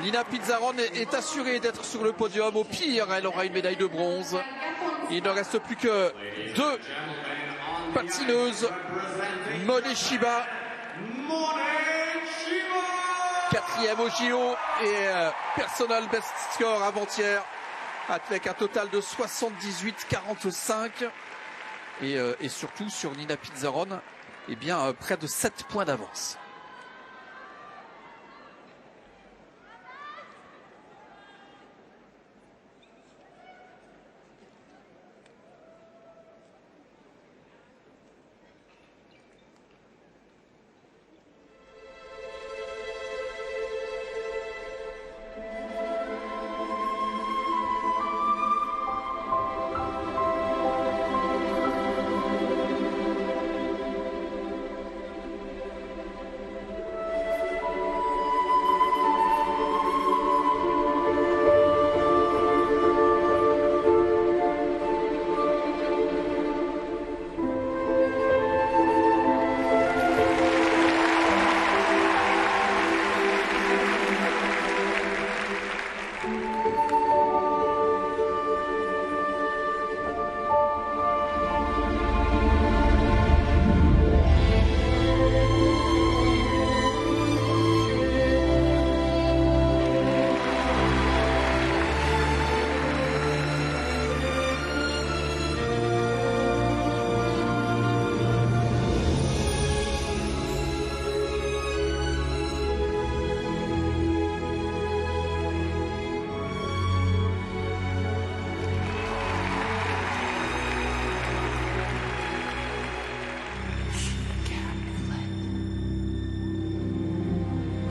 Nina Pizarron est assurée d'être sur le podium. Au pire, elle aura une médaille de bronze. Il ne reste plus que 2 patineuses. Monet Chiba, 4e au JO et personal best score avant-hier avec un total de 78,45 et surtout sur Nina Pizarron, eh bien près de 7 points d'avance.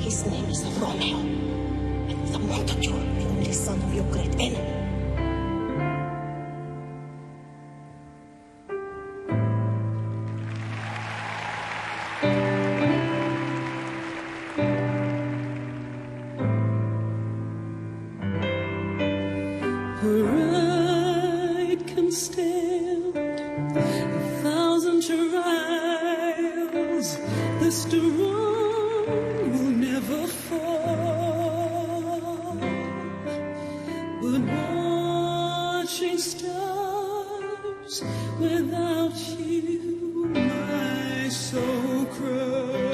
His name is Romeo, and the Montague, the only son of your great enemy. Pride can stand 1,000 trials. The strong will never fall. But watching stars without you, my soul cries.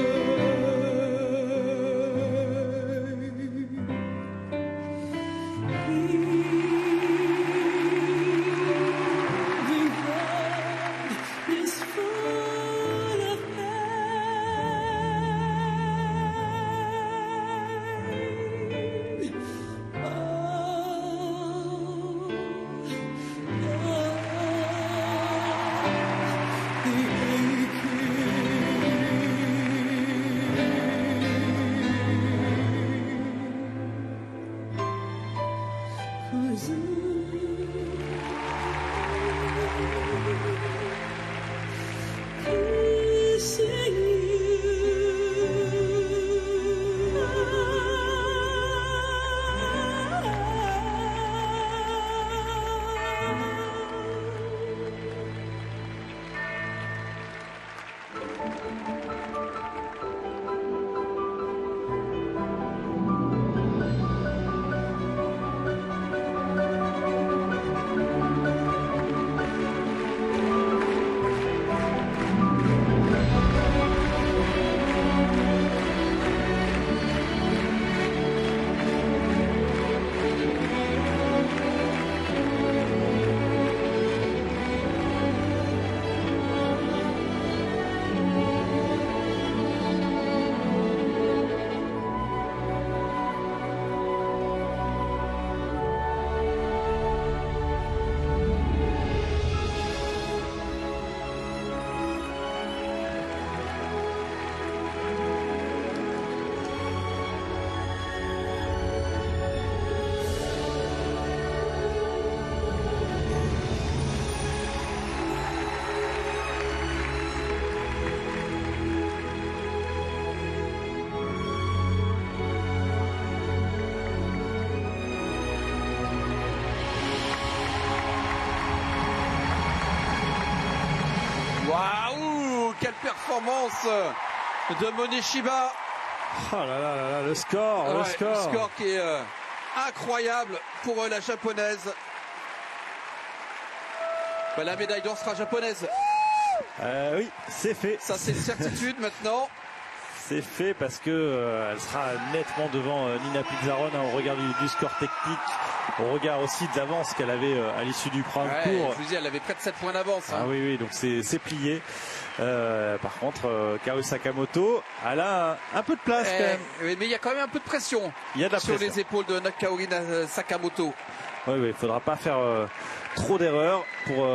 Waouh, quelle performance de Monet Chiba Oh là là là là, le score, Ouais, le score. Le score qui est incroyable pour la japonaise. Bah, la médaille d'or sera japonaise. Oui, c'est fait. Ça, c'est une certitude maintenant. C'est fait parce que elle sera nettement devant Nina Pizarron au regard du score technique, au regard aussi de l'avance qu'elle avait à l'issue du premier tour. Je vous dis, elle avait près de 7 points d'avance. Ah oui, oui, donc c'est plié. Par contre, Kaoru Sakamoto, elle a un peu de place quand même. Oui, mais il y a quand même un peu de pression sur les épaules de Kaoru Sakamoto. Oui, il ne faudra pas faire trop d'erreurs pour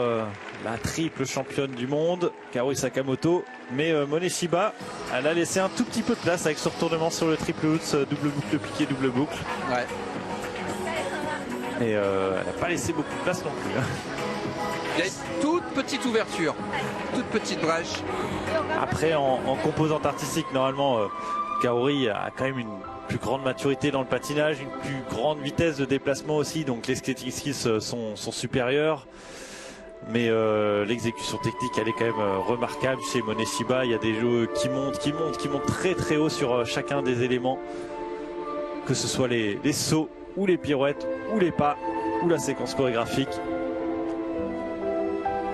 la triple championne du monde, Kaoru Sakamoto. Mais Moneshiba, elle a laissé un tout petit peu de place avec ce retournement sur le triple Lutz, double boucle piqué, double boucle. Ouais. Et elle n'a pas laissé beaucoup de place non plus. Il y a une toute petite ouverture, toute petite brèche. Après, en composante artistique, normalement, Kaori a quand même une plus grande maturité dans le patinage, une plus grande vitesse de déplacement aussi, donc les skating skills sont supérieurs. Mais l'exécution technique, elle est quand même remarquable chez Moneshiba. Il y a des jeux qui montent très très haut sur chacun des éléments, que ce soit les sauts ou les pirouettes ou les pas ou la séquence chorégraphique.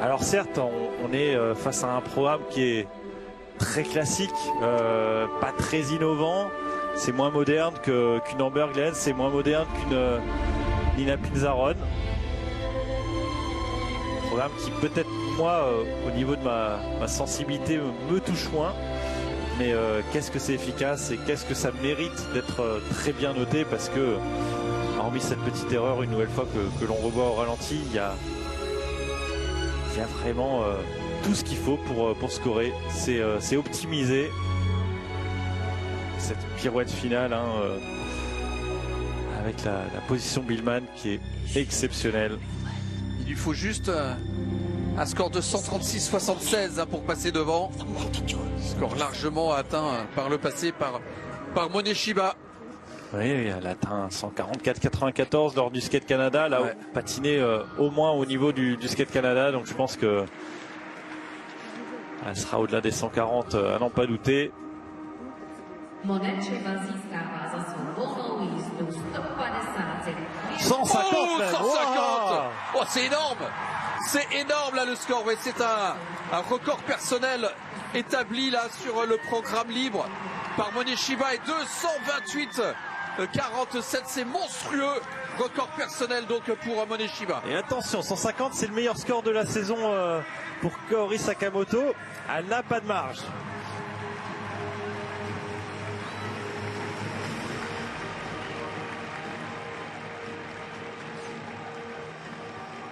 Alors certes, on est face à un programme qui est très classique, pas très innovant. C'est moins moderne qu'une Amber Glenn, c'est moins moderne qu'une Nina Pizarron. Programme qui peut-être moi au niveau de ma sensibilité me touche moins, mais qu'est-ce que c'est efficace et qu'est-ce que ça mérite d'être très bien noté, parce que hormis cette petite erreur une nouvelle fois que l'on revoit au ralenti, il y a vraiment tout ce qu'il faut pour scorer. C'est optimisé. Cette pirouette finale avec la position Billman qui est exceptionnelle. Il lui faut juste un score de 136,76 pour passer devant. Score largement atteint par le passé par Moneshiba. Oui, elle a atteint 144,94 lors du Skate Canada. Là, patiné au moins au niveau du Skate Canada. Donc je pense que elle sera au-delà des 140, à n'en pas douter. 150 Oh, 150 wow. Oh, c'est énorme. C'est énorme là le score. Ouais, c'est un record personnel établi là sur le programme libre par Moneshiba, et 228,47. C'est monstrueux. Record personnel donc pour Moneshiba. Et attention, 150, c'est le meilleur score de la saison pour Kaori Sakamoto. Elle n'a pas de marge.